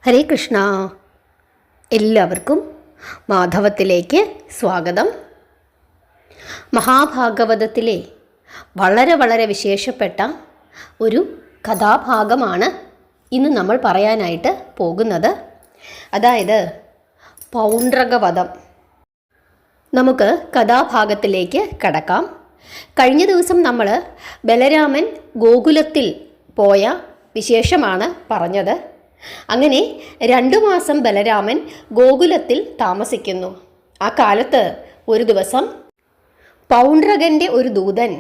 ഹരേ കൃഷ്ണ. എല്ലാവർക്കും മാധവത്തിലേക്ക് സ്വാഗതം. മഹാഭാഗവതത്തിലെ വളരെ വിശേഷപ്പെട്ട ഒരു കഥാഭാഗമാണ് ഇന്ന് നമ്മൾ പറയാനായിട്ട് പോകുന്നത്. അതായത് പൗണ്ഡ്രകവധം. നമുക്ക് കഥാഭാഗത്തിലേക്ക് കടക്കാം. കഴിഞ്ഞ ദിവസം നമ്മൾ ബലരാമൻ ഗോകുലത്തിൽ പോയ വിശേഷമാണ് പറഞ്ഞത്. അങ്ങനെ 2 മാസം ബലരാമൻ ഗോകുലത്തിൽ താമസിക്കുന്നു. ആ കാലത്ത് ഒരു ദിവസം പൗണ്ഡ്രകൻ്റെ ഒരു ദൂതൻ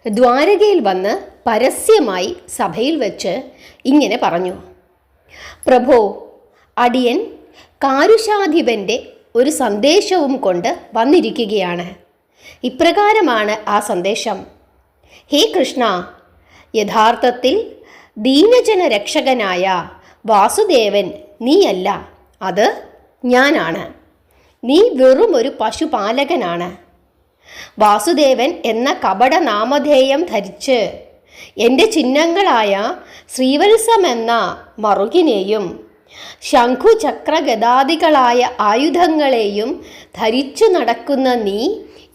ദ്വാരകയിൽ വന്ന് പരസ്യമായി സഭയിൽ വെച്ച് ഇങ്ങനെ പറഞ്ഞു: പ്രഭോ, അടിയൻ കാരുഷാധിപൻ്റെ ഒരു സന്ദേശവും കൊണ്ട് വന്നിരിക്കുകയാണ്. ഇപ്രകാരമാണ് ആ സന്ദേശം: ഹേ കൃഷ്ണ, യഥാർത്ഥത്തിൽ ദീനജന രക്ഷകനായ വാസുദേവൻ നീയല്ല, അത് ഞാനാണ്. നീ വെറും ഒരു പശുപാലകനാണ്. വാസുദേവൻ എന്ന കപട നാമധേയം ധരിച്ച് എൻ്റെ ചിഹ്നങ്ങളായ ശ്രീവത്സമെന്ന മറുകിനെയും ശംഖുചക്രഗദാദികളായ ആയുധങ്ങളെയും ധരിച്ചു നടക്കുന്ന നീ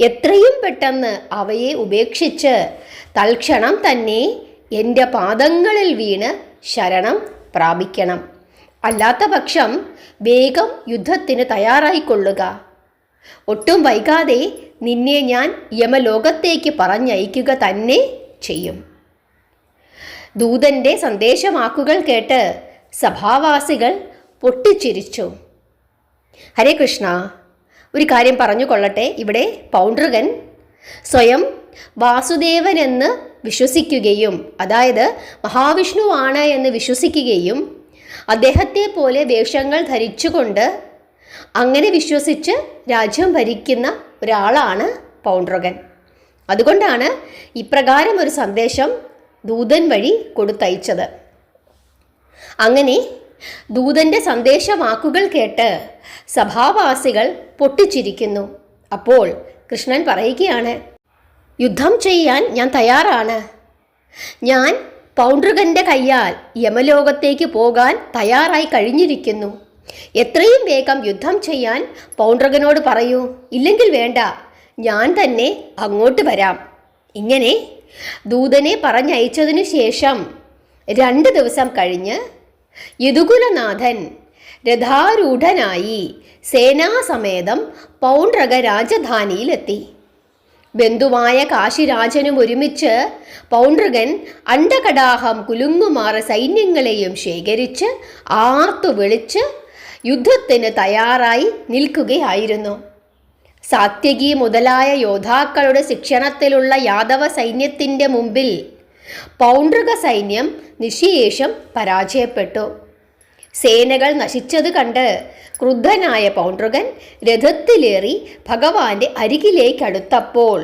എത്രയും പെട്ടെന്ന് അവയെ ഉപേക്ഷിച്ച് തൽക്ഷണം തന്നെ എൻ്റെ പാദങ്ങളിൽ വീണ് ശരണം പ്രാപിക്കണം. അല്ലാത്ത പക്ഷം വേഗം യുദ്ധത്തിന് തയ്യാറായിക്കൊള്ളുക. ഒട്ടും വൈകാതെ നിന്നെ ഞാൻ യമലോകത്തേക്ക് പറഞ്ഞയക്കുക തന്നെ ചെയ്യും. ദൂതൻ്റെ സന്ദേശവാക്കുകൾ കേട്ട് സഭാവാസികൾ പൊട്ടിച്ചിരിച്ചു. ഹരേ കൃഷ്ണ, ഒരു കാര്യം പറഞ്ഞു കൊള്ളട്ടെ. ഇവിടെ പൗണ്ഡ്രകൻ സ്വയം വാസുദേവനെന്ന് വിശ്വസിക്കുകയും, അതായത് മഹാവിഷ്ണുവാണ് എന്ന് വിശ്വസിക്കുകയും, അദ്ദേഹത്തെ പോലെ വേഷങ്ങൾ ധരിച്ചുകൊണ്ട് അങ്ങനെ വിശ്വസിച്ച് രാജ്യം ഭരിക്കുന്ന ഒരാളാണ് പൗണ്ഡ്രകൻ. അതുകൊണ്ടാണ് ഇപ്രകാരം ഒരു സന്ദേശം ദൂതൻ വഴി കൊടുത്തയച്ചത്. അങ്ങനെ ദൂതൻ്റെ സന്ദേശവാക്കുകൾ കേട്ട് സഭാവാസികൾ പൊട്ടിച്ചിരിക്കുന്നു. അപ്പോൾ കൃഷ്ണൻ പറയുകയാണ്: യുദ്ധം ചെയ്യാൻ ഞാൻ തയ്യാറാണ്. ഞാൻ പൗണ്ഡ്രകൻ്റെ കയ്യാൽ യമലോകത്തേക്ക് പോകാൻ തയ്യാറായി കഴിഞ്ഞിരിക്കുന്നു. എത്രയും വേഗം യുദ്ധം ചെയ്യാൻ പൗണ്ഡ്രകനോട് പറയൂ. ഇല്ലെങ്കിൽ വേണ്ട, ഞാൻ തന്നെ അങ്ങോട്ട് വരാം. ഇങ്ങനെ ദൂതനെ പറഞ്ഞയച്ചതിനു ശേഷം 2 ദിവസം കഴിഞ്ഞ് യദുകുലനാഥൻ രഥാരൂഢനായി സേനാസമേതം പൗണ്ഡ്രക രാജധാനിയിലെത്തി. ബന്ധുവായ കാശിരാജനും ഒരുമിച്ച് പൗണ്ഡ്രകൻ അണ്ഡകടാഹം കുലുങ്ങുമാറ് സൈന്യങ്ങളെയും ശേഖരിച്ച് ആർത്തു വിളിച്ച് യുദ്ധത്തിന് തയ്യാറായി നിൽക്കുകയായിരുന്നു. സാത്യകി മുതലായ യോദ്ധാക്കളുടെ ശിക്ഷണത്തിലുള്ള യാദവ സൈന്യത്തിൻ്റെ മുമ്പിൽ പൗണ്ഡ്രക സൈന്യം നിശേഷം പരാജയപ്പെട്ടു. സേനകൾ നശിച്ചത് കണ്ട് ക്രുദ്ധനായ പൗണ്ഡ്രകൻ രഥത്തിലേറി ഭഗവാന്റെ അരികിലേക്കടുത്തപ്പോൾ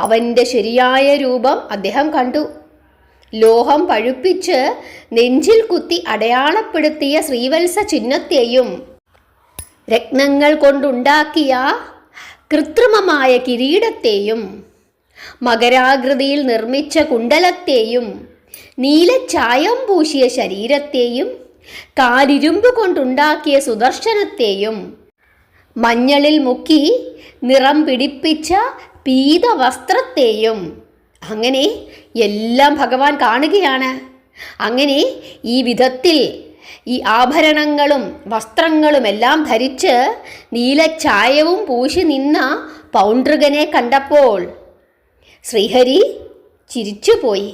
അവൻ്റെ ശരിയായ രൂപം അദ്ദേഹം കണ്ടു. ലോഹം പഴുപ്പിച്ച് നെഞ്ചിൽ കുത്തി അടയാളപ്പെടുത്തിയ ശ്രീവത്സ ചിഹ്നത്തെയും രത്നങ്ങൾ കൊണ്ടുണ്ടാക്കിയ കൃത്രിമമായ കിരീടത്തെയും മകരാകൃതിയിൽ നിർമ്മിച്ച കുണ്ടലത്തെയും നീലച്ചായം പൂശിയ ശരീരത്തെയും കാലിരുമ്പ് കൊണ്ടുണ്ടാക്കിയ സുദർശനത്തെയും മഞ്ഞളിൽ മുക്കി നിറം പിടിപ്പിച്ച പീതവസ്ത്രത്തെയും അങ്ങനെ എല്ലാം ഭഗവാൻ കാണുകയാണ്. അങ്ങനെ ഈ വിധത്തിൽ ഈ ആഭരണങ്ങളും വസ്ത്രങ്ങളുമെല്ലാം ധരിച്ച് നീലച്ചായവും പൂശി നിന്ന പൗണ്ഡ്രകനെ കണ്ടപ്പോൾ ശ്രീഹരി ചിരിച്ചുപോയി.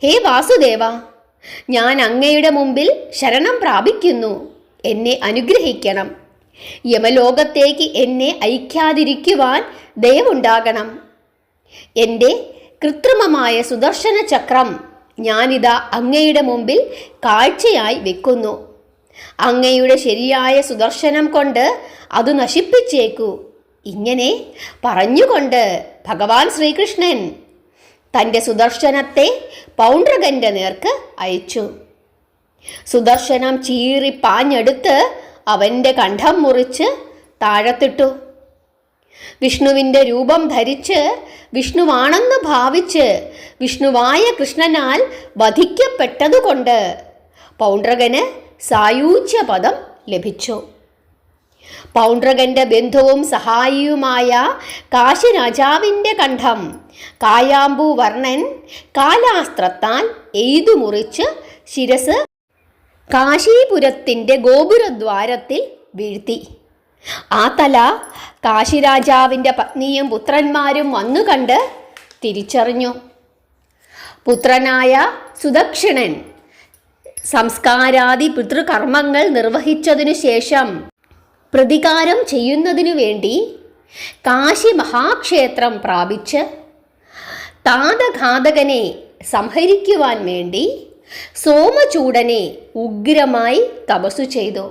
ഹേ വാസുദേവ, ഞാൻ അങ്ങയുടെ മുമ്പിൽ ശരണം പ്രാപിക്കുന്നു. എന്നെ അനുഗ്രഹിക്കണം. യമലോകത്തേക്ക് എന്നെ അയക്കാതിരിക്കുവാൻ ദയവുണ്ടാകണം. എൻ്റെ കൃത്രിമമായ സുദർശന ചക്രം ഞാനിതാ അങ്ങയുടെ മുമ്പിൽ കാഴ്ചയായി വെക്കുന്നു. അങ്ങയുടെ ശരിയായ സുദർശനം കൊണ്ട് അത് നശിപ്പിച്ചേക്കൂ. ഇങ്ങനെ പറഞ്ഞുകൊണ്ട് ഭഗവാൻ ശ്രീകൃഷ്ണൻ തൻ്റെ സുദർശനത്തെ പൗണ്ഡ്രകൻ്റെ നേർക്ക് അയച്ചു. സുദർശനം ചീറി പാഞ്ഞെടുത്ത് അവൻ്റെ കണ്ഠം മുറിച്ച് താഴത്തിട്ടു. വിഷ്ണുവിൻ്റെ രൂപം ധരിച്ച് വിഷ്ണുവാണെന്ന് ഭാവിച്ച് വിഷ്ണുവായ കൃഷ്ണനാൽ വധിക്കപ്പെട്ടതുകൊണ്ട് പൗണ്ഡ്രകന് സായൂജ്യപദം ലഭിച്ചു. പൗണ്ഡ്രകന്റെ ബന്ധുവും സഹായിയുമായ കാശി രാജാവിൻ്റെ കണ്ഠം കായാമ്പൂ വർണ്ണൻ കാലാസ്ത്രത്താൽ എയ്തു മുറിച്ച് ശിരസ് കാശീപുരത്തിൻ്റെ ഗോപുരദ്വാരത്തിൽ വീഴ്ത്തി. ആ തല കാശിരാജാവിൻ്റെ പത്നിയും പുത്രന്മാരും വന്നു കണ്ട് തിരിച്ചറിഞ്ഞു. പുത്രനായ സുദക്ഷിണൻ സംസ്കാരാദി പിതൃകർമ്മങ്ങൾ നിർവഹിച്ചതിനു ശേഷം പ്രതികാരം ചെയ്യുന്നതിനു വേണ്ടി കാശി മഹാക്ഷേത്രം പ്രാപിച്ച് താതഘാതകനെ സംഹരിക്കുവാൻ വേണ്ടി സോമചൂടനെ ഉഗ്രമായി തപസ്സു ചെയ്തു.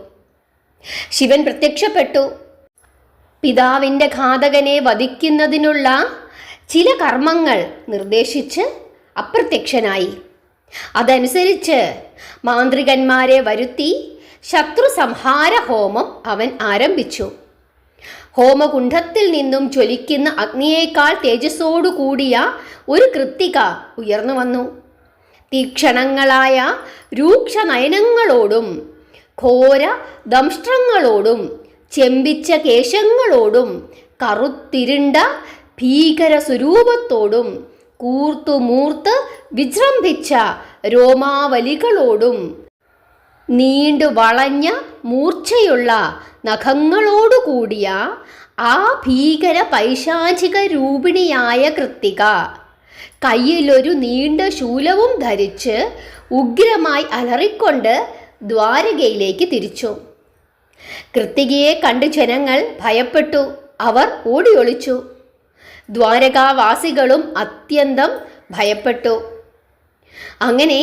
ശിവൻ പ്രത്യക്ഷപ്പെട്ടു. പിതാവിൻ്റെ ഘാതകനെ വധിക്കുന്നതിനുള്ള ചില കർമ്മങ്ങൾ നിർദ്ദേശിച്ച് അപ്രത്യക്ഷനായി. അതനുസരിച്ച് മാന്ത്രികന്മാരെ വരുത്തി ശത്രു സംഹാര ഹോമം അവൻ ആരംഭിച്ചു. ഹോമകുണ്ഠത്തിൽ നിന്നും ജ്വലിക്കുന്ന അഗ്നിയേക്കാൾ തേജസ്സോടു കൂടിയ ഒരു കൃത്തിക ഉയർന്നു വന്നു. തീക്ഷണങ്ങളായ രൂക്ഷ നയനങ്ങളോടും ഘോര ദംഷ്ട്രങ്ങളോടും ചെമ്പിച്ച കേശങ്ങളോടും കറുത്തിരുണ്ട ഭീകര സ്വരൂപത്തോടും കൂർത്തുമൂർത്ത് വിജൃംഭിച്ച രോമാവലികളോടും നീണ്ടു വളഞ്ഞ മൂർച്ചയുള്ള നഖങ്ങളോടുകൂടിയ ആ ഭീകര പൈശാചിക രൂപിണിയായ കൃത്തിക കയ്യിലൊരു നീണ്ട ശൂലവും ധരിച്ച് ഉഗ്രമായി അലറിക്കൊണ്ട് ദ്വാരകയിലേക്ക് തിരിച്ചു. കൃത്തികയെ കണ്ട് ജനങ്ങൾ ഭയപ്പെട്ടു. അവർ ഓടിയൊളിച്ചു. ദ്വാരകാവാസികളും അത്യന്തം ഭയപ്പെട്ടു. അങ്ങനെ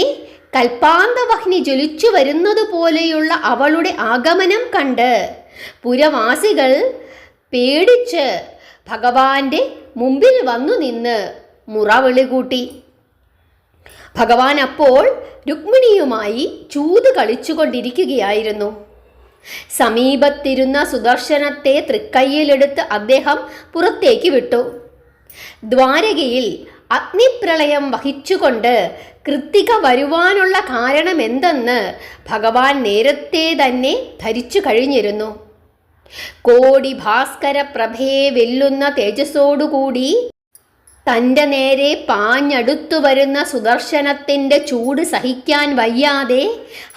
കൽപ്പാന്തവഹ്നി ജ്വലിച്ചു വരുന്നത് പോലെയുള്ള അവളുടെ ആഗമനം കണ്ട് പുരവാസികൾ പേടിച്ച് ഭഗവാന്റെ മുമ്പിൽ വന്നു നിന്ന് മുറവിളി കൂട്ടി. ഭഗവാൻ അപ്പോൾ രുക്മിണിയുമായി ചൂത് കളിച്ചുകൊണ്ടിരിക്കുകയായിരുന്നു. സമീപത്തിരുന്ന സുദർശനത്തെ തൃക്കൈയിലെടുത്ത് അദ്ദേഹം പുറത്തേക്ക് വിട്ടു. ദ്വാരകയിൽ അഗ്നിപ്രളയം വഹിച്ചുകൊണ്ട് കൃത്തിക വരുവാനുള്ള കാരണമെന്തെന്ന് ഭഗവാൻ നേരത്തെ തന്നെ ധരിച്ചു കഴിഞ്ഞിരുന്നു. കോടി ഭാസ്കര പ്രഭയെ വെല്ലുന്ന തേജസ്സോടുകൂടി തൻ്റെ നേരെ പാഞ്ഞടുത്തു വരുന്ന സുദർശനത്തിൻ്റെ ചൂട് സഹിക്കാൻ വയ്യാതെ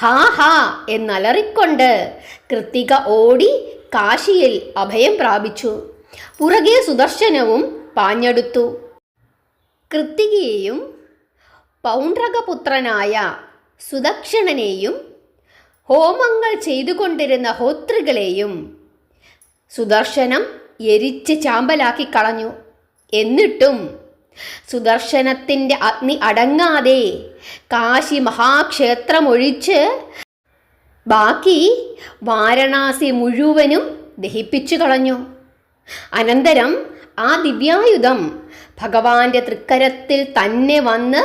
ഹാ ഹാ എന്നലറിക്കൊണ്ട് കൃത്തിക ഓടി കാശിയിൽ അഭയം പ്രാപിച്ചു. പുറകെ സുദർശനവും പാഞ്ഞടുത്തു. കൃത്തികയെയും പൗണ്ഡ്രകപുത്രനായ സുദക്ഷിണനെയും ഹോമങ്ങൾ ചെയ്തുകൊണ്ടിരുന്ന ഹോത്രികളെയും സുദർശനം എരിച്ച് ചാമ്പലാക്കി കളഞ്ഞു. എന്നിട്ടും സുദർശനത്തിൻ്റെ അഗ്നി അടങ്ങാതെ കാശി മഹാക്ഷേത്രമൊഴിച്ച് ബാക്കി വാരണാസി മുഴുവനും ദഹിപ്പിച്ചു കളഞ്ഞു. അനന്തരം ആ ദിവ്യായുധം ഭഗവാന്റെ തൃക്കരത്തിൽ തന്നെ വന്ന്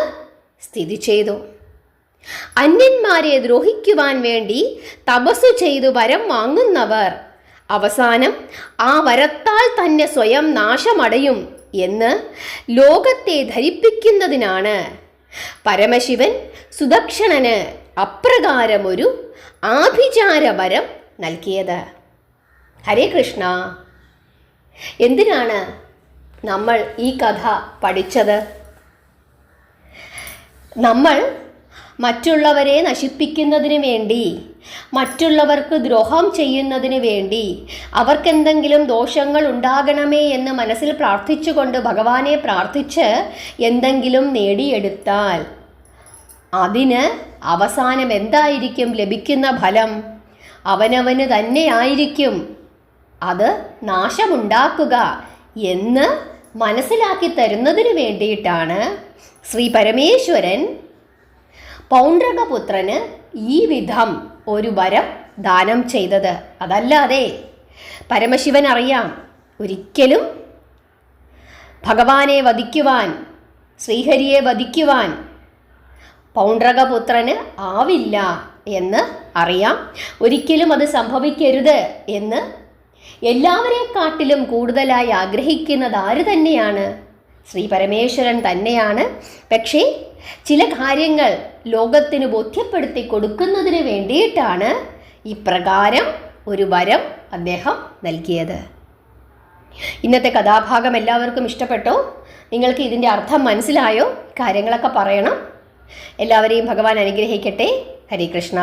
സ്ഥിതി ചെയ്തു. അന്യന്മാരെ ദ്രോഹിക്കുവാൻ വേണ്ടി തപസ്സു ചെയ്തു വരം വാങ്ങുന്നവർ അവസാനം ആ വരത്താൽ തന്നെ സ്വയം നാശമടയും എന്ന് ലോകത്തെ ധരിപ്പിക്കുന്നതിനാണ് പരമശിവൻ സുദക്ഷിണന് അപ്രകാരമൊരു ആഭിചാര വരം നൽകിയത്. ഹരേ കൃഷ്ണ. എന്തിനാണ് നമ്മൾ ഈ കഥ പഠിച്ചത്? നമ്മൾ മറ്റുള്ളവരെ നശിപ്പിക്കുന്നതിന് വേണ്ടി, മറ്റുള്ളവർക്ക് ദ്രോഹം ചെയ്യുന്നതിന് വേണ്ടി, അവർക്കെന്തെങ്കിലും ദോഷങ്ങൾ ഉണ്ടാകണമേ എന്ന് മനസ്സിൽ പ്രാർത്ഥിച്ചുകൊണ്ട് ഭഗവാനെ പ്രാർത്ഥിച്ച് എന്തെങ്കിലും നേടിയെടുത്താൽ അതിന് അവസാനം എന്തായിരിക്കും ലഭിക്കുന്ന ഫലം? അവനവന് തന്നെയായിരിക്കും അത് നാശമുണ്ടാക്കുക എന്ന് മനസ്സിലാക്കി തരുന്നതിന് വേണ്ടിയിട്ടാണ് ശ്രീ പരമേശ്വരൻ പൗണ്ഡ്രകപുത്രന് ഈ വിധം ഒരു വരം ദാനം ചെയ്തത്. അതല്ലാതെ പരമശിവൻ അറിയാം, ഒരിക്കലും ഭഗവാനെ വധിക്കുവാൻ, ശ്രീഹരിയെ വധിക്കുവാൻ പൗണ്ഡ്രകപുത്രന് ആവില്ല എന്ന് അറിയാം. ഒരിക്കലും അത് സംഭവിക്കരുത് എന്ന് എല്ലാവരെക്കാട്ടിലും കൂടുതലായി ആഗ്രഹിക്കുന്നത് ആര് തന്നെയാണ്? ശ്രീ പരമേശ്വരൻ തന്നെയാണ്. പക്ഷേ ചില കാര്യങ്ങൾ ലോകത്തിന് ബോധ്യപ്പെടുത്തി കൊടുക്കുന്നതിന് വേണ്ടിയിട്ടാണ് ഇപ്രകാരം ഒരു വരം അദ്ദേഹം നൽകിയത്. ഇന്നത്തെ കഥാഭാഗം എല്ലാവർക്കും ഇഷ്ടപ്പെട്ടോ? നിങ്ങൾക്ക് ഇതിൻ്റെ അർത്ഥം മനസ്സിലായോ? കാര്യങ്ങളൊക്കെ പറയണം. എല്ലാവരെയും ഭഗവാൻ അനുഗ്രഹിക്കട്ടെ. ഹരേ കൃഷ്ണ.